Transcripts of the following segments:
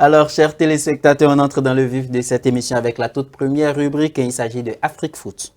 Alors, chers téléspectateurs, on entre dans le vif de cette émission avec la toute première rubrique et il s'agit de Afrique Foot.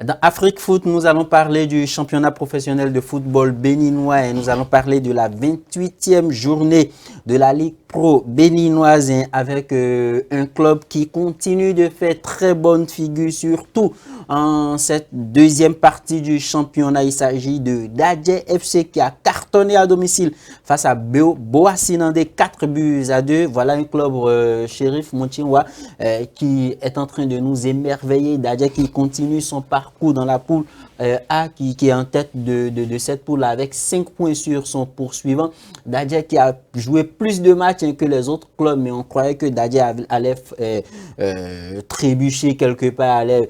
Dans Afrique Foot, nous allons parler du championnat professionnel de football béninois et nous allons parler de la 28e journée de la Ligue Pro béninoise avec un club qui continue de faire très bonne figure, surtout en cette deuxième partie du championnat. Il s'agit de Dadje FC qui a cartonné à domicile face à Boassinandé 4-2. Voilà un club Sheriff Montinwa qui est en train de nous émerveiller. Dadje qui continue son parcours dans la poule A qui est en tête de cette poule avec 5 points sur son poursuivant. Dadje qui a joué plus de matchs que les autres clubs, mais on croyait que Dadje allait trébucher quelque part, allait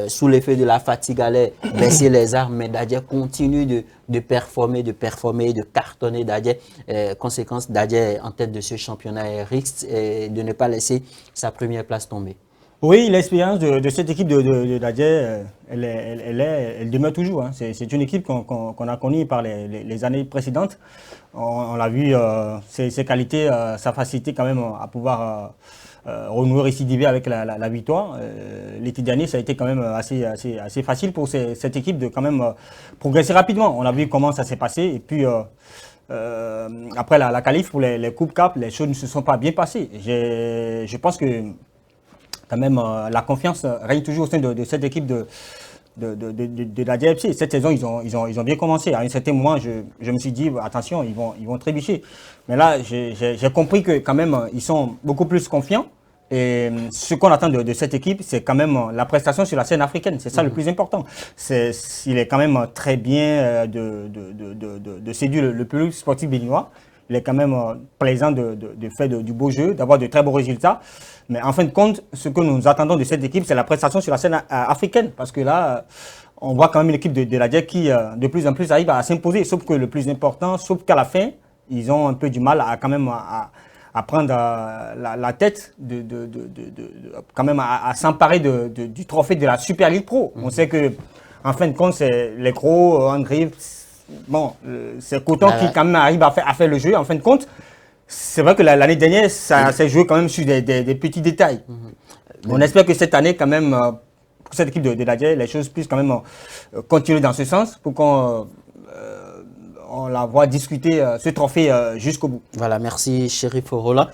sous l'effet de la fatigue, allait baisser les armes, mais Dadje continue de performer, de cartonner. Dadje, conséquence, Dadje en tête de ce championnat et risque de ne pas laisser sa première place tomber. Oui, l'expérience de cette équipe de Dadje, elle demeure toujours. Hein. C'est une équipe qu'on a connue par les années précédentes. On l'a vu, ses qualités, sa facilité quand même à pouvoir renouer, récidiver avec la victoire. L'été dernier, ça a été quand même assez facile pour cette équipe de quand même progresser rapidement. On a vu comment ça s'est passé et puis après la qualif pour les Coupes Cap, les choses ne se sont pas bien passées. Je pense que quand même, la confiance règne toujours au sein de cette équipe de Dadje FC. Cette saison, ils ont bien commencé. À un certain moment, je me suis dit, attention, ils vont trébucher. Mais là, j'ai compris que quand même, ils sont beaucoup plus confiants. Et ce qu'on attend de cette équipe, c'est quand même la prestation sur la scène africaine. C'est ça le plus important. Il est quand même très bien de séduire le public sportif béninois. Il est quand même plaisant de faire du beau jeu, d'avoir de très beaux résultats. Mais en fin de compte, ce que nous attendons de cette équipe, c'est la prestation sur la scène africaine. Parce que là, on voit quand même une équipe de Dadje qui, de plus en plus, arrive à s'imposer. Sauf que le plus important, sauf qu'à la fin, ils ont un peu du mal à quand même à prendre la tête, quand même à s'emparer du trophée de la Super League Pro. On sait que, en fin de compte, c'est les gros, André, bon, c'est Coton qui quand même arrive à faire le jeu. En fin de compte, c'est vrai que l'année dernière, ça s'est joué quand même sur des petits détails. On espère que cette année, quand même, pour cette équipe de Dadje, les choses puissent quand même continuer dans ce sens pour qu'on la voit discuter ce trophée jusqu'au bout. Voilà, merci Chérif Roland.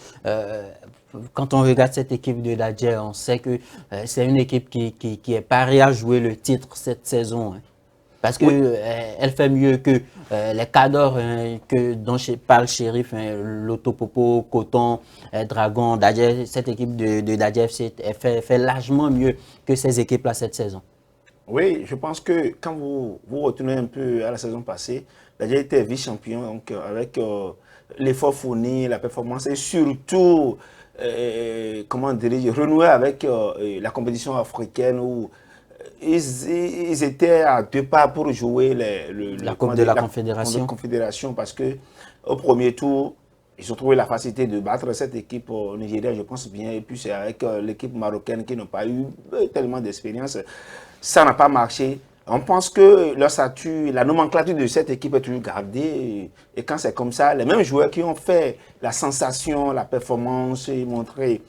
Quand on regarde cette équipe de Dadje, on sait que c'est une équipe qui est parée à jouer le titre cette saison. Hein. Parce qu'elle elle fait mieux que les cadors dont parle Sheriff, Lotopopo, Coton, Dragon, Dadje. Cette équipe de Dadje FC fait largement mieux que ces équipes-là cette saison. Oui, je pense que quand vous retournez un peu à la saison passée, Dadje était vice-champion, donc avec l'effort fourni, la performance et surtout, comment dirais-je, renouer avec la compétition africaine où ils étaient à 2 pas pour jouer la Coupe de la Confédération. Parce que au premier tour, ils ont trouvé la facilité de battre cette équipe nigérienne, je pense bien. Et puis c'est avec l'équipe marocaine qui n'a pas eu tellement d'expérience. Ça n'a pas marché. On pense que leur statut, la nomenclature de cette équipe est toujours gardée. Et quand c'est comme ça, les mêmes joueurs qui ont fait la sensation, la performance et montré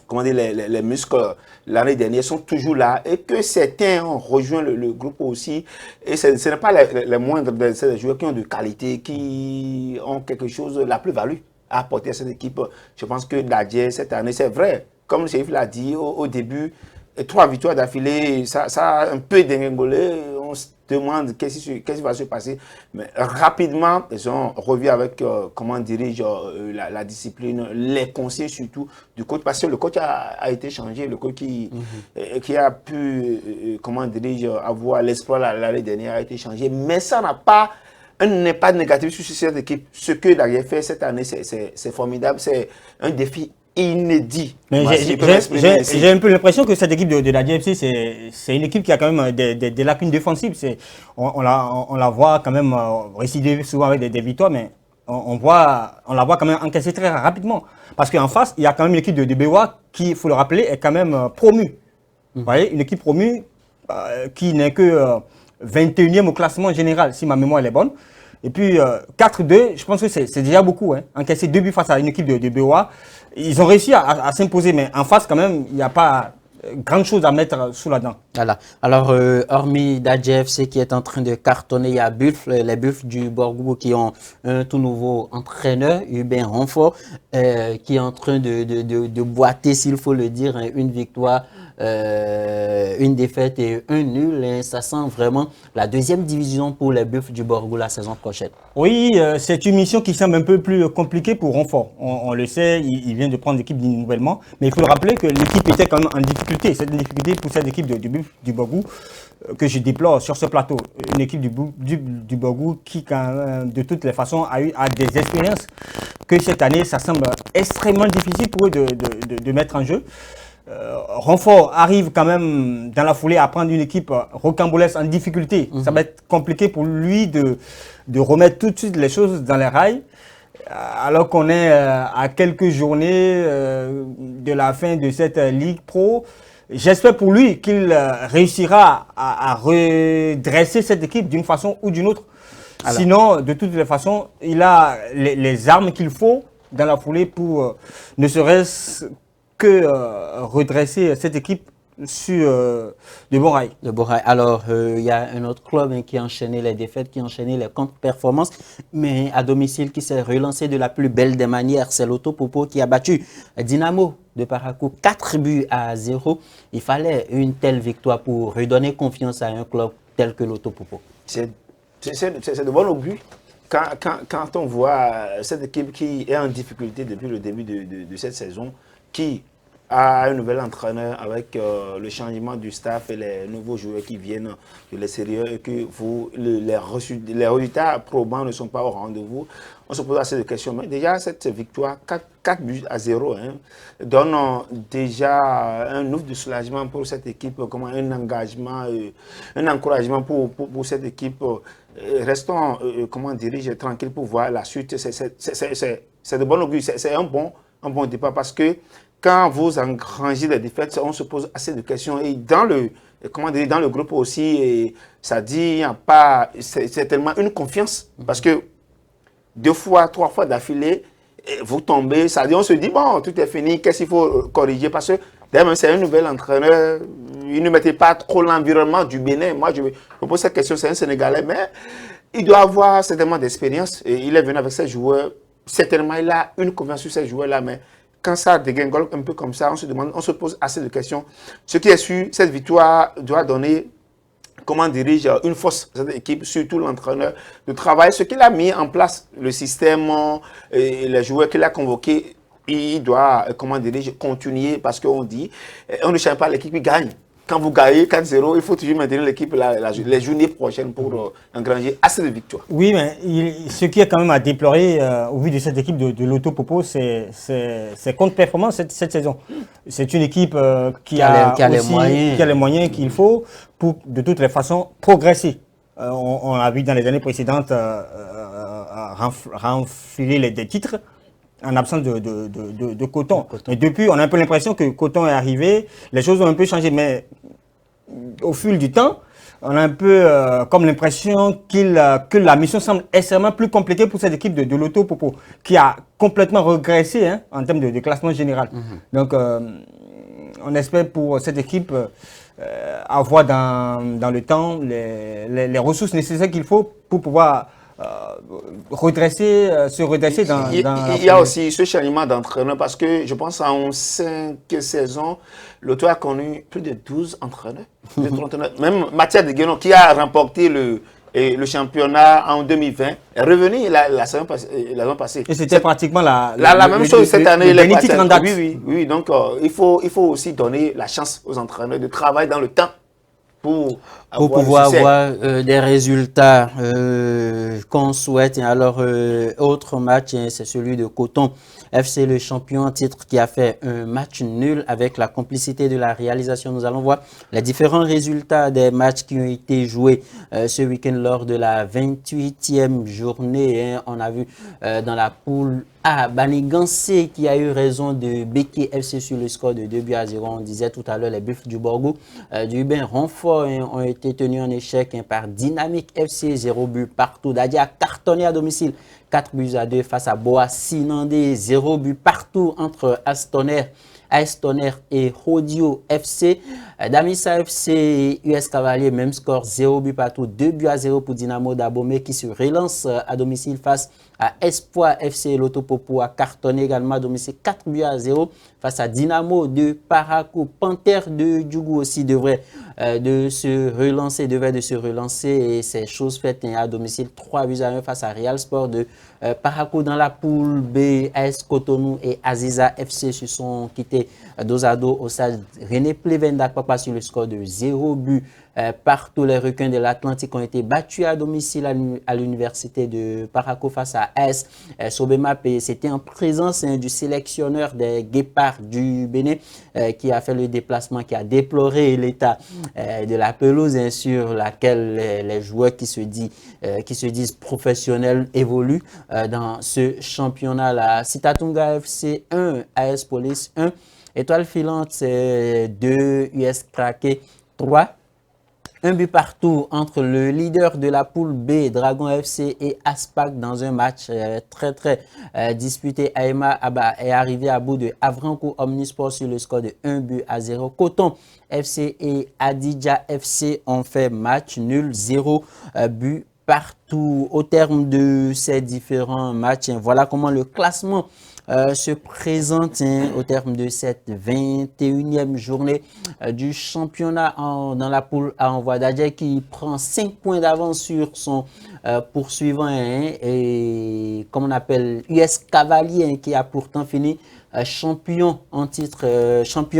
comment dire, les muscles l'année dernière sont toujours là et que certains ont rejoint le groupe aussi. Et ce n'est pas les moindres de ces joueurs qui ont de qualité, qui ont quelque chose, la plus-value à apporter à cette équipe. Je pense que Dadje, cette année, c'est vrai. Comme le chef l'a dit au début, 3 victoires d'affilée, ça a un peu dégringolé. On se demande qu'est-ce qui va se passer. Mais rapidement, ils ont revu avec, comment dirige la discipline, les conseils surtout du coach. Parce que le coach a été changé, le coach qui a pu, comment dirige, avoir l'espoir l'année dernière a été changé. Mais ça n'a pas un impact négatif sur cette équipe. Ce que Dadje fait cette année, c'est formidable. C'est un défi inédit. J'ai un peu l'impression que cette équipe de Dadje FC, c'est une équipe qui a quand même des lacunes défensives. On la voit quand même récidiver souvent avec des victoires, mais on la voit quand même encaisser très rapidement. Parce qu'en face, il y a quand même l'équipe de Bewa qui, il faut le rappeler, est quand même promue. Vous voyez, une équipe promue, qui n'est que 21e au classement général, si ma mémoire est bonne. Et puis 4-2, je pense que c'est déjà beaucoup. Hein. Encaisser 2 buts face à une équipe de BOA. Ils ont réussi à s'imposer, mais en face, quand même, il n'y a pas grande chose à mettre sous la dent. Voilà. Alors, hormis d'ADJFC qui est en train de cartonner, il y a les Buffs du Borgou qui ont un tout nouveau entraîneur, Hubert Renfort, qui est en train de boiter, s'il faut le dire, hein, une victoire, une défaite et un nul. Et ça sent vraiment la deuxième division pour les Buffs du Borgou la saison prochaine. Oui, c'est une mission qui semble un peu plus compliquée pour Renfort. On le sait, il vient de prendre l'équipe nouvellement, mais il faut le rappeler que l'équipe était quand même en difficulté. C'est une difficulté pour cette équipe du Borgou que je déplore sur ce plateau. Une équipe du Borgou qui, quand même, de toutes les façons, a des expériences que cette année, ça semble extrêmement difficile pour eux de mettre en jeu. Renfort arrive quand même dans la foulée à prendre une équipe rocambolesque en difficulté. Ça va être compliqué pour lui de remettre tout de suite les choses dans les rails. Alors qu'on est à quelques journées de la fin de cette Ligue Pro. J'espère pour lui qu'il réussira à redresser cette équipe d'une façon ou d'une autre. Alors, sinon, de toutes les façons, il a les armes qu'il faut dans la foulée pour ne serait-ce que redresser cette équipe sur de bons rails. De bons rails. Alors, il y a un autre club qui a enchaîné les défaites, qui a enchaîné les contre-performances, mais à domicile qui s'est relancé de la plus belle des manières. C'est l'Auto Popo qui a battu Dynamo de Parakou 4-0. Il fallait une telle victoire pour redonner confiance à un club tel que l'Auto Popo. C'est de bon augure. Quand on voit cette équipe qui est en difficulté depuis le début de cette saison, qui a un nouvel entraîneur avec le changement du staff et les nouveaux joueurs qui viennent de l'extérieur et que les résultats probants ne sont pas au rendez-vous, on se pose assez de questions. Mais déjà, cette victoire, 4-0, hein, donne déjà un ouf de soulagement pour cette équipe, comme un engagement, un encouragement pour cette équipe. Restons, comment dirais-je, tranquille pour voir la suite. C'est de bon augure, c'est un bon départ parce que quand vous engrangez des défaites, on se pose assez de questions. Et dans le groupe aussi, et ça dit, il n'y a pas, c'est tellement une confiance. Parce que 2 fois, 3 fois d'affilée, vous tombez, ça dit, on se dit, bon, tout est fini, qu'est-ce qu'il faut corriger? Parce que d'ailleurs, c'est un nouvel entraîneur, il ne mettait pas trop l'environnement du Bénin. Moi, je me pose cette question, c'est un Sénégalais, mais il doit avoir certainement d'expérience. Et il est venu avec ses joueurs, certainement, il a une confiance sur ces joueurs-là, mais quand ça dégringole un peu comme ça, on se pose assez de questions. Ce qui est sûr, cette victoire doit donner, comment dirige une force à cette équipe, surtout l'entraîneur de travail. Ce qu'il a mis en place, le système, et les joueurs qu'il a convoqués, il doit, comment dirige, continuer parce qu'on dit, on ne change pas l'équipe, il gagne. Quand vous gagnez 4-0, il faut toujours maintenir l'équipe les journées prochaines pour engranger assez de victoires. Oui, mais ce qui est quand même à déplorer au vu de cette équipe de l'Auto Popo, c'est contre-performance cette saison. C'est une équipe qui a les moyens qu'il faut pour, de toutes les façons, progresser. On a vu dans les années précédentes renfiler des titres en absence de Coton. Mais depuis, on a un peu l'impression que Coton est arrivé, les choses ont un peu changé, mais au fil du temps, on a un peu comme l'impression que la mission semble extrêmement plus compliquée pour cette équipe de l'Auto Popo, qui a complètement régressé hein, en termes de classement général. Donc, on espère pour cette équipe avoir dans le temps les ressources nécessaires qu'il faut pour pouvoir se redresser dans il y a aussi ce changement d'entraîneur parce que je pense en 5 saisons, l'Auto a connu plus de 12 entraîneurs. Même Mathias de Guénon qui a remporté le championnat en 2020 est revenu la saison passée. Et c'était pratiquement la même chose cette année. Oui, donc il faut aussi donner la chance aux entraîneurs de travailler dans le temps pour pouvoir avoir des résultats qu'on souhaite. Et alors, autre match, c'est celui de Coton FC, le champion en titre qui a fait un match nul avec la complicité de la réalisation. Nous allons voir les différents résultats des matchs qui ont été joués ce week-end lors de la 28e journée. Hein. On a vu dans la poule Banigansé qui a eu raison de Béké FC sur le score de 2-0. On disait tout à l'heure, les Buffles du Borgo du Ben Renfort ont été tenus en échec par Dynamique FC, 0 but partout. Dadia a cartonné à domicile, 4-2 face à Boa Sinandé, 0 but partout entre AS Tonnerre et Rodio FC. Damissa FC et US Cavalier, même score, 0 but partout, 2-0 pour Dynamo d'Abomey qui se relance à domicile face à Espoir FC. L'Autopopo a cartonné également à domicile, 4-0 face à Dynamo de Parakou. Panthère de Djougou aussi devrait de se relancer et c'est chose faite à domicile, 3-1 face à Real Sport de Parakou. Dans la poule B, AS Cotonou et Aziza FC se sont quittés dos à dos au stade René Plevenda Papa sur le score de 0 but partout. Les requins de l'Atlantique ont été battus à domicile à l'université de Parakou face à AS Sobemap, et c'était en présence du sélectionneur des Guépards du Bénin qui a fait le déplacement, qui a déploré l'état de la pelouse sur laquelle les joueurs qui se disent professionnels évoluent dans ce championnat-là. Sitatunga FC 1, AS Police 1, Étoile Filante 2, US Craqué 3. Un but partout entre le leader de la poule B, Dragon FC, et Aspac dans un match très disputé. Aema est arrivé à bout de Avranco Omnisport sur le score de 1-0. Coton FC et Adidja FC ont fait match nul, 0 but partout. Au terme de ces différents matchs, voilà comment le classement se présente au terme de cette 21e journée du championnat dans la poule A. On voit Dadje qui prend 5 points d'avance sur son poursuivant et comme on appelle US Cavalier qui a pourtant fini champion en titre,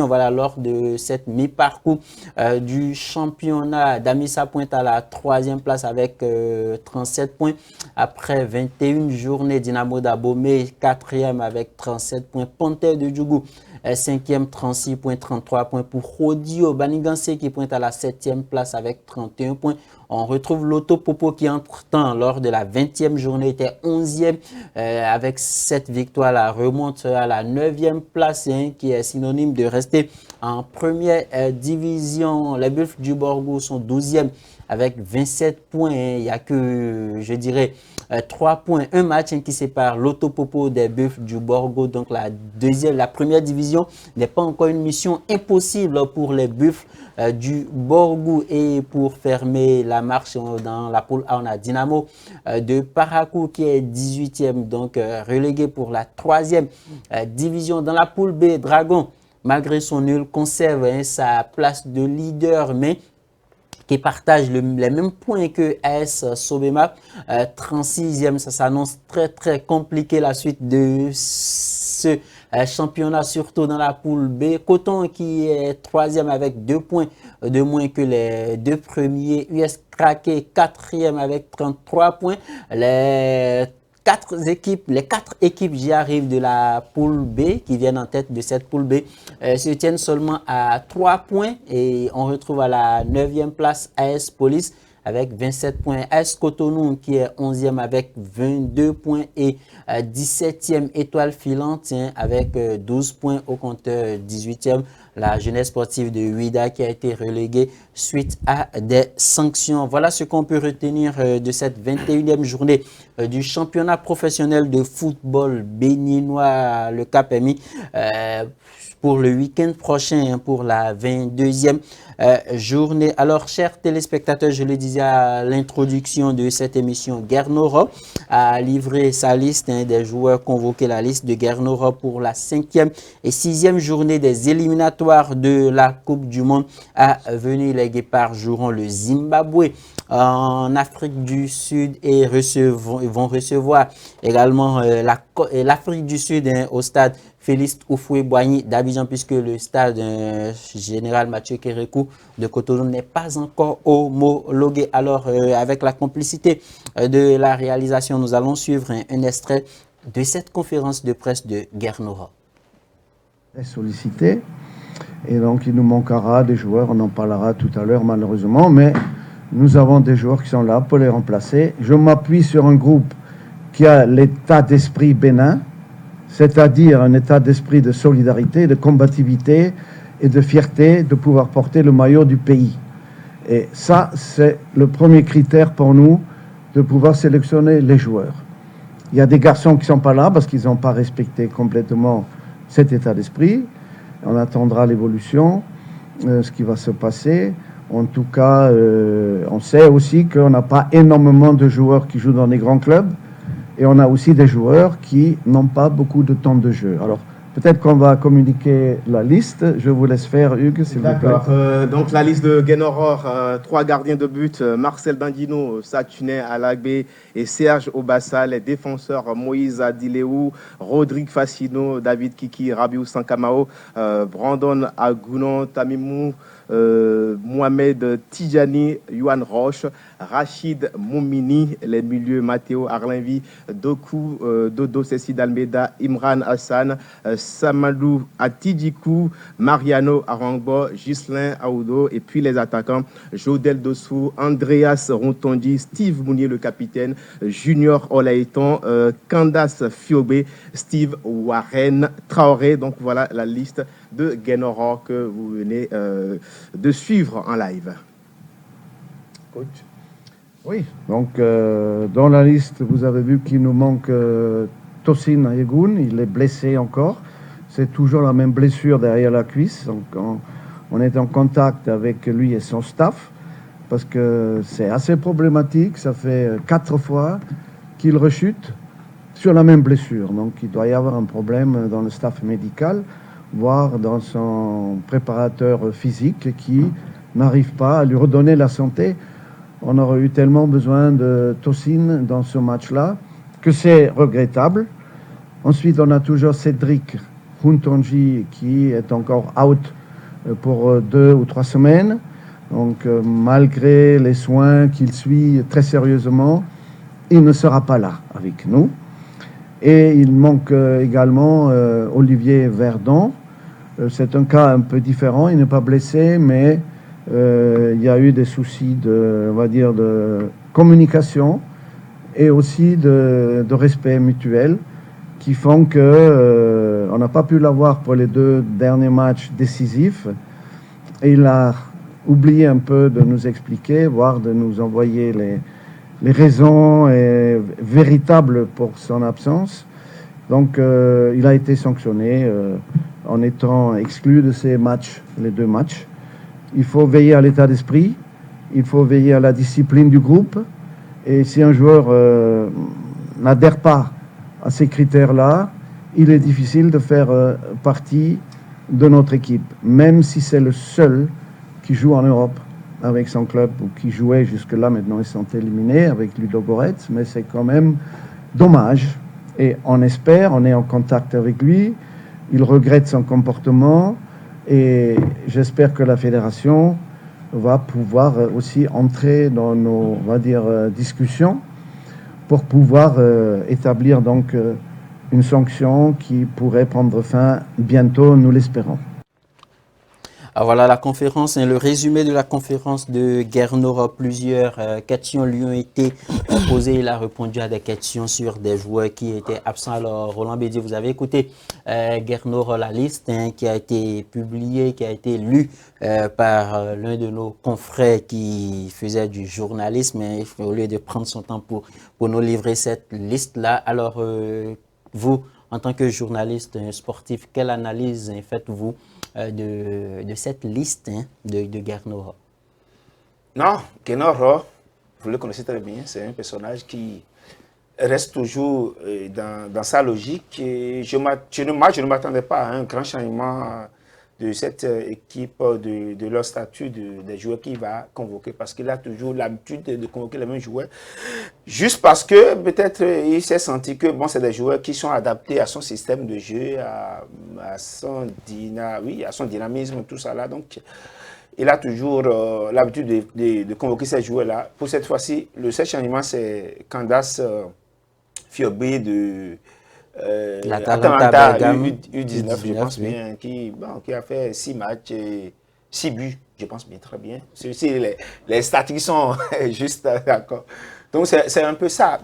voilà, lors de cette mi-parcours du championnat. Damissa pointe à la 3e place avec 37 points après 21 journées. Dynamo d'Abomey 4e avec 37 points. Panthère de Djougou 5e, 36 points, 33 points pour Rodio. Banigansé qui pointe à la 7e place avec 31 points. On retrouve l'Autopopo qui, entre-temps, lors de la 20e journée, était 11e avec 7 victoires. La remonte à la 9e place, qui est synonyme de rester en première division. Les Buffles du Borgo sont 12e avec 27 points. Il n'y a que, je dirais, 3 points, un match qui sépare l'Autopopo des Buffles du Borgo. Donc la première division n'est pas encore une mission impossible pour les Buffles du Borgo. Et pour fermer la marche dans la poule A, on a Dynamo de Parakou qui est 18e, donc relégué pour la 3e division. Dans la poule B, Dragon, malgré son nul, conserve sa place de leader, mais qui partage les mêmes points que AS Sobemap, 36e. Ça s'annonce très compliqué la suite de ce championnat, surtout dans la poule B. Coton qui est 3e avec 2 points de moins que les deux premiers. US Craqué 4e avec 33 points. Les 4 équipes, j'y arrive, de la poule B qui viennent en tête de cette poule B se tiennent seulement à 3 points et on retrouve à la 9e place AS Police avec 27 points. AS Cotonou qui est 11e avec 22 points et 17e Étoile Filante avec 12 points au compteur. 18e la jeunesse sportive de Ouida qui a été reléguée suite à des sanctions. Voilà ce qu'on peut retenir de cette 21e journée du championnat professionnel de football béninois. Le cap est mis pour le week-end prochain, pour la 22e journée. Alors, chers téléspectateurs, je le disais à l'introduction de cette émission, Guernora a livré sa liste des joueurs convoqués, la liste de Guernora pour la 5e et 6e journée des éliminatoires de la Coupe du Monde à venir. Les Guépards joueront le Zimbabwe en Afrique du Sud et vont recevoir également l'Afrique du Sud au stade Félix Houphouët-Boigny d'Abidjan, puisque le stade général Mathieu Kérékou de Cotonou n'est pas encore homologué. Alors, avec la complicité de la réalisation, nous allons suivre un extrait de cette conférence de presse de Guernora. Sollicité, et donc il nous manquera des joueurs, on en parlera tout à l'heure malheureusement, mais nous avons des joueurs qui sont là pour les remplacer. Je m'appuie sur un groupe qui a l'état d'esprit bénin, c'est-à-dire un état d'esprit de solidarité, de combativité et de fierté de pouvoir porter le maillot du pays. Et ça, c'est le premier critère pour nous de pouvoir sélectionner les joueurs. Il y a des garçons qui ne sont pas là parce qu'ils n'ont pas respecté complètement cet état d'esprit. On attendra l'évolution, ce qui va se passer. En tout cas, on sait aussi qu'on n'a pas énormément de joueurs qui jouent dans les grands clubs. Et on a aussi des joueurs qui n'ont pas beaucoup de temps de jeu. Alors, peut-être qu'on va communiquer la liste. Je vous laisse faire, Hugues, s'il vous plaît. D'accord. Donc, la liste de Guénoror, 3 gardiens de but, Marcel Dandino, Satuné Alagbé et Serge Obassa. Les défenseurs, Moïse Adileou, Rodrigue Fassino, David Kiki, Rabiou Sankamao, Brandon Agounon, Tamimou, Mohamed Tidjani, Yuan Roche, Rachid Moumini, les milieux Matteo Arlinvi, Doku, Dodo Cécile Almeida, Imran Hassan, Samadou Atidjikou, Mariano Arangbo, Ghislain Aoudo, et puis les attaquants Jodel Dossou, Andreas Rontondi, Steve Mounier le capitaine, Junior Olaïton, Candace Fiobé, Steve Warren, Traoré. Donc voilà la liste de Guénoror que vous venez de suivre en live. Coach. Oui, donc dans la liste, vous avez vu qu'il nous manque Tosin Ayegoun, il est blessé encore. C'est toujours la même blessure derrière la cuisse. Donc on est en contact avec lui et son staff parce que c'est assez problématique. Ça fait 4 fois qu'il rechute sur la même blessure. Donc il doit y avoir un problème dans le staff médical, voire dans son préparateur physique qui n'arrive pas à lui redonner la santé. On aurait eu tellement besoin de Tosin dans ce match-là que c'est regrettable. Ensuite, on a toujours Cédric Huntonji qui est encore out pour 2 ou 3 semaines. Donc, malgré les soins qu'il suit très sérieusement, il ne sera pas là avec nous. Et il manque également Olivier Verdon. C'est un cas un peu différent. Il n'est pas blessé, mais il y a eu des soucis on va dire, de communication et aussi de respect mutuel qui font qu'on n'a pas pu l'avoir pour les 2 derniers matchs décisifs. Et il a oublié un peu de nous expliquer, voire de nous envoyer les raisons véritables pour son absence. Donc, il a été sanctionné en étant exclu de ces matchs, les 2 matchs. Il faut veiller à l'état d'esprit, il faut veiller à la discipline du groupe. Et si un joueur n'adhère pas à ces critères-là, il est difficile de faire partie de notre équipe, même si c'est le seul qui joue en Europe avec son club, ou qui jouait jusque-là. Maintenant, ils sont éliminés avec Ludo Goretz, mais c'est quand même dommage. Et on espère, on est en contact avec lui, il regrette son comportement, et j'espère que la fédération va pouvoir aussi entrer dans nos, on va dire, discussions pour pouvoir établir donc une sanction qui pourrait prendre fin bientôt, nous l'espérons. Ah, voilà la conférence, le résumé de la conférence de Guénoror. Plusieurs questions lui ont été posées. Il a répondu à des questions sur des joueurs qui étaient absents. Alors, Roland Bédier, vous avez écouté Guénoror, la liste qui a été publiée, qui a été lue par l'un de nos confrères qui faisait du journalisme. Au lieu de prendre son temps pour nous livrer cette liste-là. Alors, vous, en tant que journaliste sportif, quelle analyse faites-vous de cette liste de Guénoror? Non, Guénoror, vous le connaissez très bien, c'est un personnage qui reste toujours dans sa logique. Et je ne m'attendais pas à un grand changement de cette équipe, de leur statut, des joueurs qu'il va convoquer, parce qu'il a toujours l'habitude de convoquer les mêmes joueurs, juste parce que peut-être il s'est senti que bon, c'est des joueurs qui sont adaptés à son système de jeu, à son dynamisme, tout ça là. Donc, il a toujours l'habitude de convoquer ces joueurs-là. Pour cette fois-ci, le seul changement, c'est Candace Fiobé de Atalanta U19, je pense bien, qui a fait 6 matchs et 6 buts, je pense bien, très bien. Les statistiques sont juste d'accord. Donc c'est un peu ça.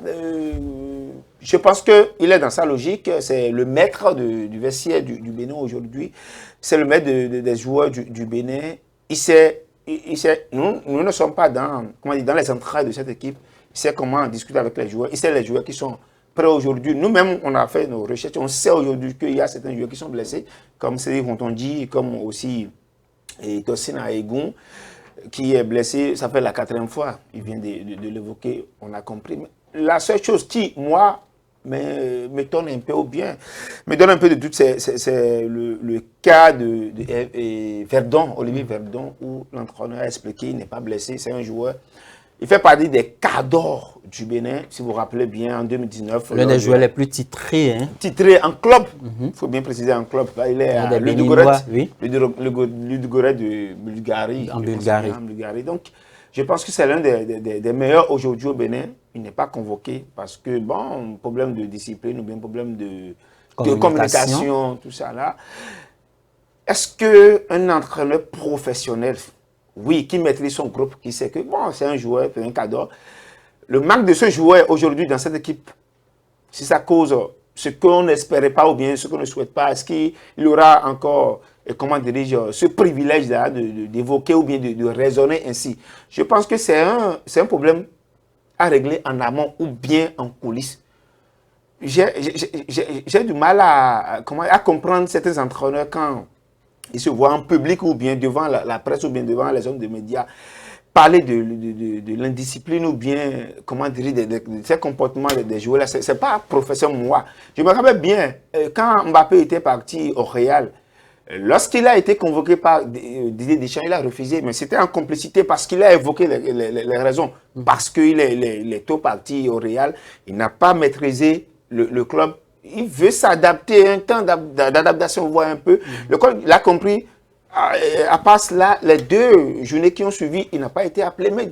je pense qu'il est dans sa logique. C'est le maître du vestiaire du Bénin aujourd'hui. C'est le maître des joueurs du Bénin. Nous ne sommes pas dans les entrailles de cette équipe. Il sait comment discuter avec les joueurs. Il sait les joueurs qui sont prêts aujourd'hui. Nous-mêmes, on a fait nos recherches. On sait aujourd'hui qu'il y a certains joueurs qui sont blessés, comme Cédric Rontondi, comme aussi Tosin Aegun, qui est blessé. Ça fait la 4e fois. Il vient de l'évoquer. On a compris. Mais la seule chose qui, moi, m'étonne un peu, ou bien me donne un peu de doute, c'est le cas de Verdon, Olivier Verdon, où l'entraîneur a expliqué qu'il n'est pas blessé, c'est un joueur. Il fait partie des cadors du Bénin, si vous vous rappelez bien, en 2019. L'un des joueurs les plus titrés. Hein. Titré en club, il faut bien préciser en club. Il est à Ludogorets, oui. Ludogorets de Bulgarie. En Bulgarie. Donc, je pense que c'est l'un des meilleurs aujourd'hui au Bénin. Il n'est pas convoqué parce que, bon, problème de discipline ou bien problème de communication, tout ça là. Est-ce qu'un entraîneur professionnel, oui, qui maîtrise son groupe, qui sait que, bon, c'est un joueur, c'est un cadre, le manque de ce joueur aujourd'hui dans cette équipe, si ça cause ce qu'on n'espérait pas ou bien ce qu'on ne souhaite pas, est-ce qu'il aura encore, comment dirais-je, ce privilège-là d'évoquer ou bien de raisonner ainsi? Je pense que c'est un problème à régler en amont ou bien en coulisses. J'ai du mal à comprendre certains entraîneurs quand ils se voient en public ou bien devant la presse ou bien devant les hommes de médias parler de l'indiscipline ou bien, comment dire, de ces comportements des joueurs. Ce n'est pas professeur moi. Je me rappelle bien, quand Mbappé était parti au Real, lorsqu'il a été convoqué par Didier Deschamps, il a refusé, mais c'était en complicité parce qu'il a évoqué les raisons. Parce qu'il est tôt parti au Real, il n'a pas maîtrisé le club. Il veut s'adapter, un temps d'adaptation, on voit un peu. Le club, il a compris. À part cela, les 2 journées qui ont suivi, il n'a pas été appelé. Mais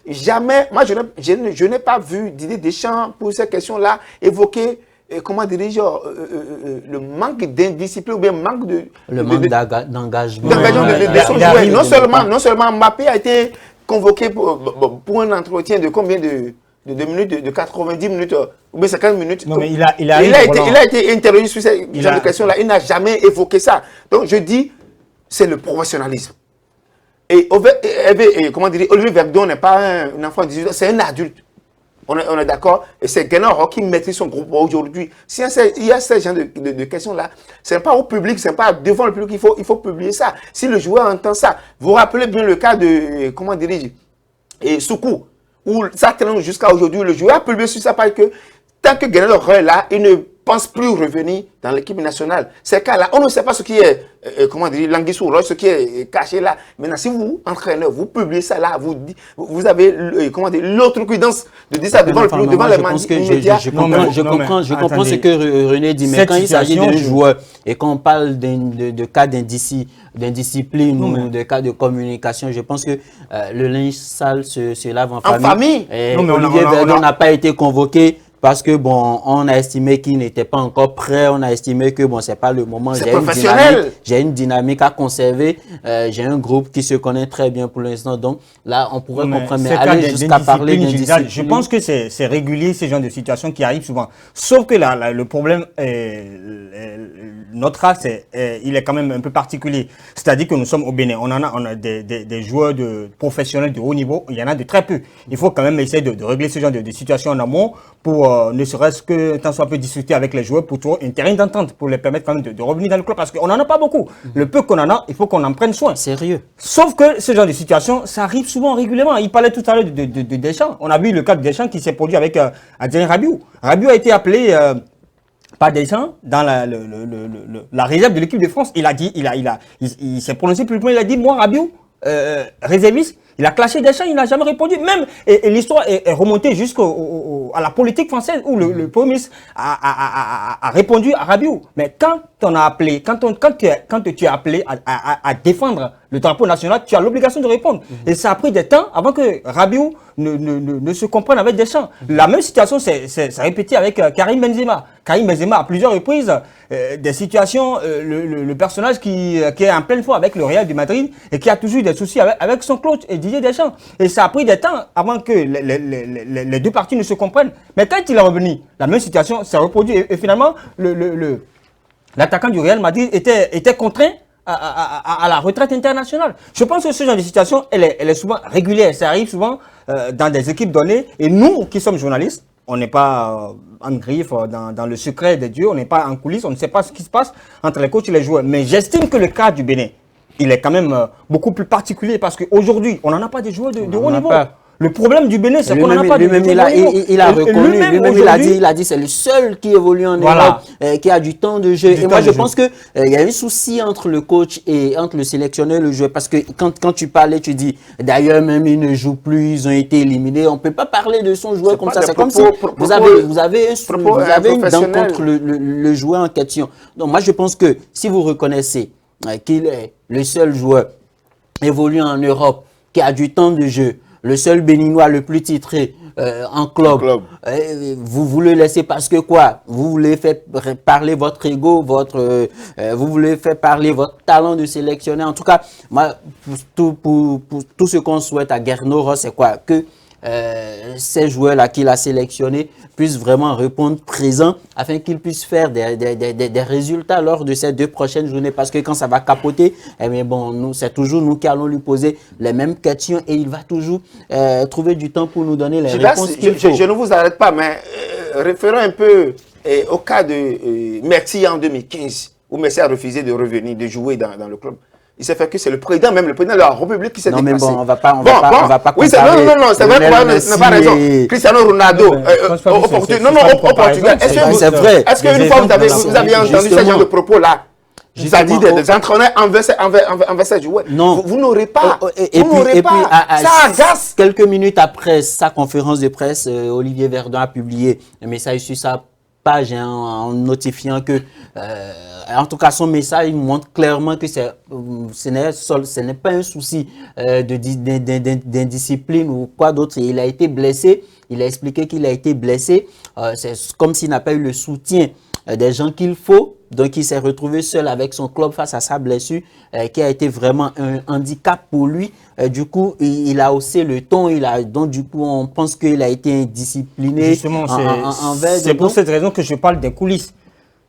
jamais, moi je n'ai pas vu Didier Deschamps pour ces questions-là évoquer, comment dirais-je, le manque d'indiscipline ou bien manque de... Le manque d'engagement. Non seulement Mbappé a été convoqué pour un entretien de combien de minutes, de 90 minutes ou bien 50 minutes. Non, mais il a été interrogé sur ces genre de questions-là. Il n'a jamais évoqué ça. Donc je dis, c'est le professionnalisme. Et comment dire, Olivier Verdon n'est pas un enfant de 18 ans, c'est un adulte. On est d'accord. Et c'est Guénard qui maîtrise son groupe aujourd'hui. S'il y a ce genre de questions-là, ce n'est pas au public, ce n'est pas devant le public, il faut publier ça. Si le joueur entend ça, vous vous rappelez bien le cas de, comment dire, Soukou, où ça traîne jusqu'à aujourd'hui, le joueur a publié sur ça parce que tant que Guénard est là, il ne pense plus revenir dans l'équipe nationale. Ces cas-là, on ne sait pas ce qui est, comment dire, l'anguille sous roche, ce qui est caché là. Maintenant, si vous, entraîneur, vous publiez ça là, vous avez, comment dire, l'autre prudence de dire ça devant les médias. Je comprends ce que René dit, mais quand il s'agit d'un joueur et qu'on parle de cas d'indiscipline ou de cas de communication, je pense que le linge sale se lave en famille. Et Olivier Verdon n'a pas été convoqué parce que, bon, on a estimé qu'il n'était pas encore prêt, on a estimé que, bon, c'est pas le moment. J'ai une dynamique à conserver, j'ai un groupe qui se connaît très bien pour l'instant, donc là, on pourrait comprendre, mais aller jusqu'à parler d'indiscipline. Je pense que c'est régulier, ce genre de situation qui arrive souvent. Sauf que le problème, notre axe, il est quand même un peu particulier. C'est-à-dire que nous sommes au Bénin, on a des joueurs professionnels de haut niveau, il y en a de très peu. Il faut quand même essayer de régler ce genre de situation en amont pour ne serait-ce que tant soit peu discuter avec les joueurs pour trouver un terrain d'entente, pour les permettre quand même de revenir dans le club, parce qu'on n'en a pas beaucoup. Le peu qu'on en a, il faut qu'on en prenne soin. Sérieux. Sauf que ce genre de situation, ça arrive souvent régulièrement. Il parlait tout à l'heure de Deschamps. On a vu le cas de Deschamps qui s'est produit avec Adrien Rabiot. Rabiot a été appelé par Deschamps dans la réserve de l'équipe de France. Il s'est prononcé publiquement, il a dit, moi Rabiot, réserviste, il a clashé Deschamps, il n'a jamais répondu. Même, et l'histoire est remontée jusqu'à la politique française où le Premier ministre a répondu à Rabiot. Mais quand on a appelé, quand tu es appelé à défendre le drapeau national, tu as l'obligation de répondre. Et ça a pris des temps avant que Rabiot ne se comprenne avec Deschamps. La même situation s'est répétée avec Karim Benzema. Karim Benzema, à plusieurs reprises, des situations, le personnage qui est en pleine forme avec le Real de Madrid et qui a toujours eu des soucis avec son coach et Didier Deschamps. Et ça a pris des temps avant que les deux parties ne se comprennent. Mais quand il est revenu, la même situation s'est reproduite. Et finalement, l'attaquant du Real Madrid était contraint à la retraite internationale. Je pense que ce genre de situation, elle est souvent régulière. Ça arrive souvent dans des équipes données. Et nous, qui sommes journalistes, on n'est pas en griffe dans le secret des dieux, on n'est pas en coulisses, on ne sait pas ce qui se passe entre les coachs et les joueurs. Mais j'estime que le cas du Bénin, il est quand même beaucoup plus particulier parce qu'aujourd'hui, on n'en a pas des joueurs de haut niveau. Le problème du Bénin, c'est qu'on n'en a pas de haut niveau. Il a reconnu, lui-même il a dit c'est le seul qui évolue en Europe, qui a du temps de jeu. Et moi, je pense qu'il y a un souci entre le coach et entre le sélectionneur et le joueur. Parce que quand tu parlais, tu dis, d'ailleurs, même ils ne jouent plus, ils ont été éliminés. On ne peut pas parler de son joueur comme ça. C'est comme si vous avez une dent contre le joueur en question. Donc moi, je pense que si vous reconnaissez qu'il est le seul joueur évoluant en Europe, qui a du temps de jeu, le seul Béninois le plus titré en club. Vous le laissez parce que quoi? Vous voulez faire parler votre ego, vous voulez faire parler votre talent de sélectionneur. En tout cas, moi, pour tout ce qu'on souhaite à Guerno, c'est quoi? Que ces joueurs-là qu'il a sélectionnés puissent vraiment répondre présent afin qu'ils puissent faire des résultats lors de ces 2 prochaines journées. Parce que quand ça va capoter, eh bien bon, c'est toujours nous qui allons lui poser les mêmes questions et il va toujours trouver du temps pour nous donner les réponses qu'il faut. Je ne vous arrête pas, mais référons un peu au cas de Merti en 2015, où Messi a refusé de revenir, de jouer dans le club. Il s'est fait que c'est le président de la République qui s'est déplacé. Non, mais bon, on va pas oui, non, c'est vrai que n'a pas raison. Cristiano Ronaldo, au Portugal. C'est vrai. Est-ce qu'une fois vous avez entendu ce genre de propos-là? Vous avez dit des entraîneurs envers ces joueurs. Non. Vous n'aurez pas. Et puis, ça agace. Quelques minutes après sa conférence de presse, Olivier Verdun a publié un message sur sa page en notifiant que, en tout cas, son message montre clairement que ce n'est pas un souci d'indiscipline ou quoi d'autre. Il a été blessé. Il a expliqué qu'il a été blessé. C'est comme s'il n'a pas eu le soutien des gens qu'il faut. Donc, il s'est retrouvé seul avec son club face à sa blessure qui a été vraiment un handicap pour lui. Du coup, il a haussé le ton. Donc, du coup, on pense qu'il a été indiscipliné. Justement, c'est pour cette raison que je parle des coulisses.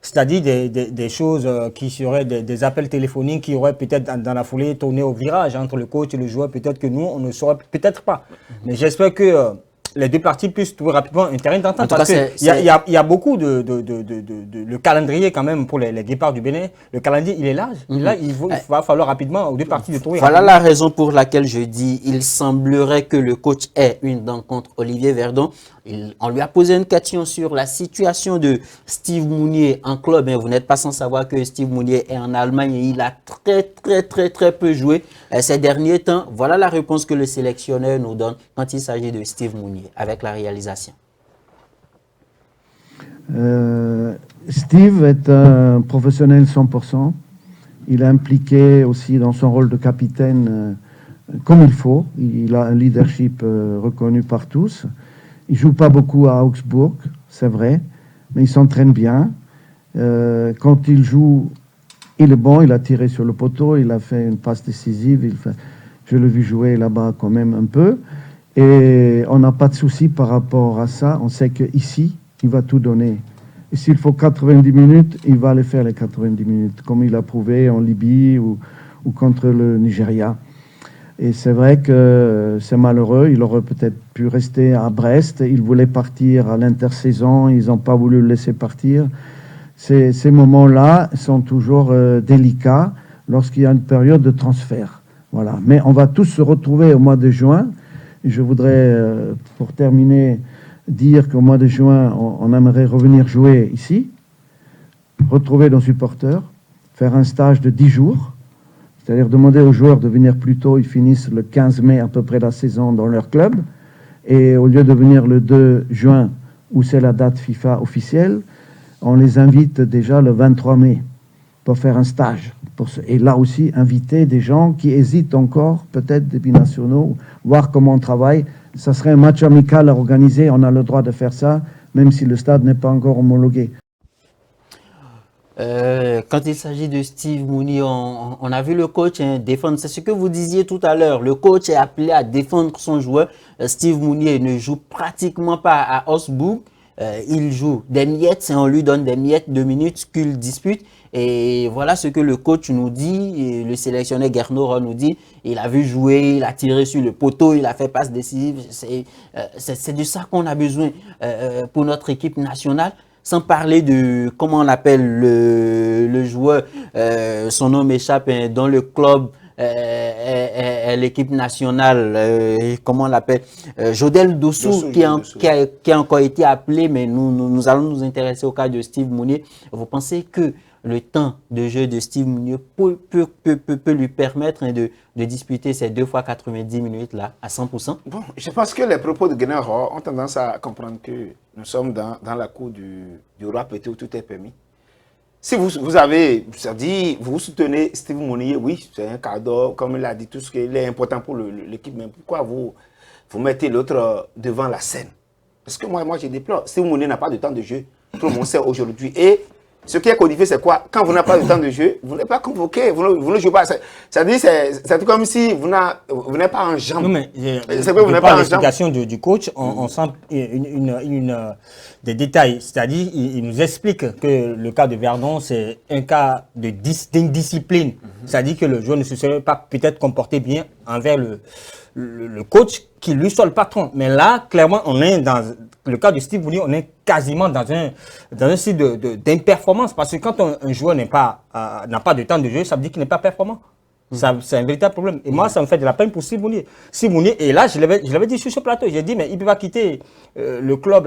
C'est-à-dire des choses qui seraient des appels téléphoniques qui auraient peut-être dans la foulée tourné au virage entre le coach et le joueur. Peut-être que nous, on ne saurait peut-être pas. Mais j'espère que les deux parties puissent trouver rapidement un terrain d'entente. Parce qu'il y a beaucoup le calendrier quand même pour les départs du Bénin. Le calendrier, il est large. Là, il va falloir rapidement aux deux parties de trouver. Voilà la raison pour laquelle je dis il semblerait que le coach ait une dent contre Olivier Verdun. On lui a posé une question sur la situation de Steve Mounier en club. Vous n'êtes pas sans savoir que Steve Mounier est en Allemagne et il a très peu joué ces derniers temps. Voilà la réponse que le sélectionneur nous donne quand il s'agit de Steve Mounier avec la réalisation. Steve est un professionnel 100%. Il est impliqué aussi dans son rôle de capitaine comme il faut. Il a un leadership reconnu par tous. Il ne joue pas beaucoup à Augsbourg, c'est vrai, mais il s'entraîne bien. Quand il joue, il est bon, il a tiré sur le poteau, il a fait une passe décisive. Je l'ai vu jouer là-bas quand même un peu. Et on n'a pas de souci par rapport à ça. On sait qu'ici, il va tout donner. Et s'il faut 90 minutes, il va aller faire les 90 minutes, comme il a prouvé en Libye ou contre le Nigeria. Et c'est vrai que c'est malheureux. Il aurait peut-être pu rester à Brest. Il voulait partir à l'intersaison. Ils n'ont pas voulu le laisser partir. Ces moments-là sont toujours délicats lorsqu'il y a une période de transfert. Voilà. Mais on va tous se retrouver au mois de juin. Et je voudrais, pour terminer, dire qu'au mois de juin, on aimerait revenir jouer ici, retrouver nos supporters, faire un stage de 10 jours. C'est-à-dire demander aux joueurs de venir plus tôt, ils finissent le 15 mai à peu près la saison dans leur club. Et au lieu de venir le 2 juin, où c'est la date FIFA officielle, on les invite déjà le 23 mai. pour faire un stage. Et là aussi, inviter des gens qui hésitent encore, peut-être des binationaux, voir comment on travaille. Ça serait un match amical à organiser, on a le droit de faire ça, même si le stade n'est pas encore homologué. Quand il s'agit de Steve Mounier, on a vu le coach défendre. C'est ce que vous disiez tout à l'heure. Le coach est appelé à défendre son joueur. Steve Mounier ne joue pratiquement pas à Augsbourg. Il joue des miettes et on lui donne des miettes de minutes qu'il dispute. Et voilà ce que le coach nous dit, et le sélectionneur Gernot nous dit. Il a vu jouer, il a tiré sur le poteau, il a fait passe décisive. C'est de ça qu'on a besoin pour notre équipe nationale. Sans parler de, comment on appelle le joueur, son nom m'échappe, dans le club, l'équipe nationale, comment on l'appelle, Jodel Dossou, qui a encore été appelé, mais nous allons nous intéresser au cas de Steve Mounier. Vous pensez que le temps de jeu de Steve Mounier peut lui permettre de disputer ces 2 fois 90 minutes là à 100%? Bon, je pense que les propos de Gennaro ont tendance à comprendre que nous sommes dans la cour du roi Pété où tout est permis. Si vous avez, c'est-à-dire, vous soutenez Steve Mounier, oui, c'est un cadeau, comme il a dit, tout ce qui est important pour l'équipe, mais pourquoi vous mettez l'autre devant la scène? Parce que moi je déplore, Steve Mounier n'a pas de temps de jeu, tout le monde sait aujourd'hui, et ce qui est codifié, c'est quoi? Quand vous n'avez pas de temps de jeu, vous n'êtes pas convoqué, vous ne jouez pas. C'est-à-dire, c'est comme si vous n'êtes pas en jambe. Non, mais c'est que vous n'êtes pas en jambe. L'explication du coach, on sent des détails. C'est-à-dire, il nous explique que le cas de Verdon, c'est un cas d'indiscipline. C'est-à-dire que le joueur ne se serait pas peut-être comporté bien envers le coach qui lui soit le patron. Mais là, clairement, on est dans le cas de Steve Mounier, on est quasiment dans un site d'imperformance. Parce que quand un joueur n'a pas de temps de jeu, ça veut dire qu'il n'est pas performant. C'est un véritable problème. Et moi, ça me fait de la peine pour Steve Mounier. Steve Mounier, et là, je l'avais dit sur ce plateau, j'ai dit, mais il ne peut pas quitter le club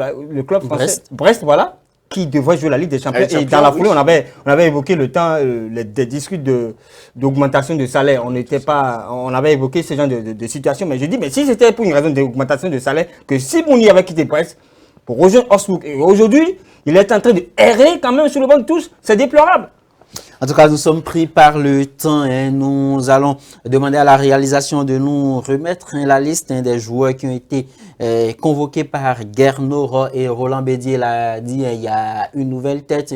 français, Brest, voilà, qui devrait jouer la Ligue des Champions. Et dans la foulée, on avait évoqué le temps des discussions d'augmentation de salaire. On avait évoqué ce genre de situation. Mais je dis, mais si c'était pour une raison d'augmentation de salaire, que si Mounier avait quitté Brest pour rejoindre Augsbourg, et aujourd'hui, il est en train de errer quand même sur le banc de touche, c'est déplorable. En tout cas, nous sommes pris par le temps et nous allons demander à la réalisation de nous remettre la liste des joueurs qui ont été convoqués par Gernot et Roland Bédier l'a dit. Il y a une nouvelle tête,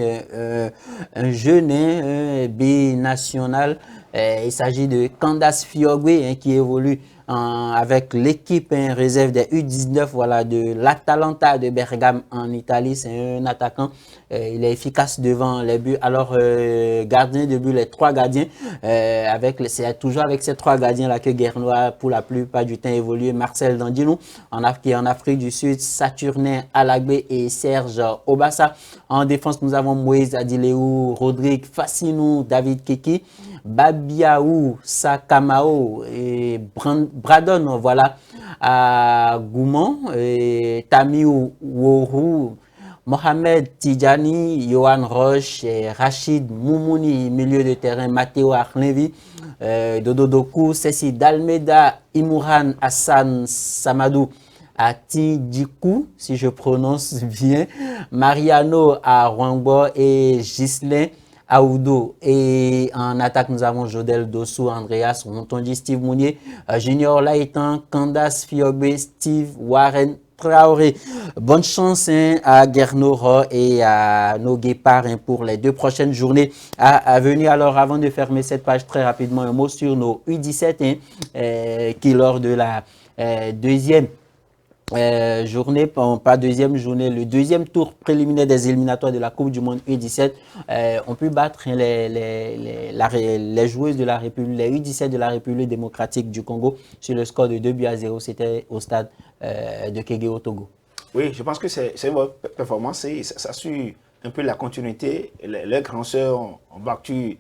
un jeune binational. Il s'agit de Candace Fiogwe qui évolue avec l'équipe réserve des U19 voilà, de l'Atalanta de Bergame en Italie. C'est un attaquant. Il est efficace devant les buts. Alors, gardien de but, les 3 gardiens. C'est toujours avec ces 3 gardiens-là que Guernois, pour la plupart du temps, évolue. Marcel Dandilou, qui est en Afrique du Sud, Saturnin Alagbé et Serge Obassa. En défense, nous avons Moïse Adileou, Rodrigue Fassinou, David Kiki, Babiaou, Sakamao et Bradon, voilà, à Goumon, et Tamiou Wourou, Mohamed Tidjani, Johan Roche, et Rachid Moumouni, milieu de terrain, Matteo Arlevi, Dodo Doku, Cécile Dalmeda, Imouran Hassan Samadou, Atidjikou, si je prononce bien, Mariano Arwangbo et Ghislain Aoudo. Et en attaque, nous avons Jodel Dossou, Andreas Rontondi, Steve Mounier, Junior Laïtan, Candace Fiogbe, Steve Warren Traoré. Bonne chance à Gernot et à nos guépards pour les 2 prochaines journées à venir. Alors, avant de fermer cette page, très rapidement, un mot sur nos U17 qui, lors de la deuxième journée, pas deuxième journée, le deuxième tour préliminaire des éliminatoires de la Coupe du Monde U17, ont pu battre les joueuses de la République, les U17 de la République démocratique du Congo sur le score de 2-0. C'était au stade de Kégué au Togo. Oui, je pense que c'est une bonne performance et ça suit un peu la continuité. Les grands sœurs ont battu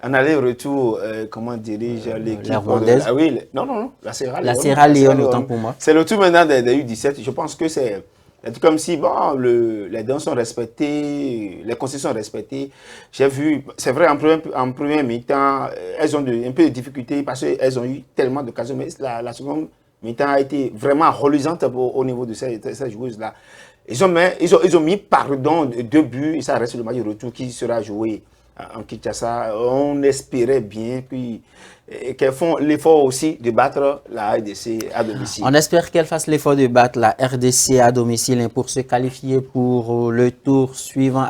en aller-retour, comment dirige l'équipe? La Rwandaise. Ah oui, non, la Sierra Leone. La Sierra Leone, autant pour moi. C'est le tour maintenant des U17. Je pense que c'est comme si bon, les dons sont respectés, les consignes sont respectées. J'ai vu, c'est vrai, en premier mi-temps, elles ont un peu de difficultés parce qu'elles ont eu tellement d'occasions, mais la seconde mi-temps a été vraiment reluisante au niveau de ces joueuses-là. Ils ont mis pardon 2 buts et ça reste le match de retour qui sera joué en Kinshasa. On espérait bien qu'elles font l'effort aussi de battre la RDC à domicile. On espère qu'elle fasse l'effort de battre la RDC à domicile pour se qualifier pour le tour suivant.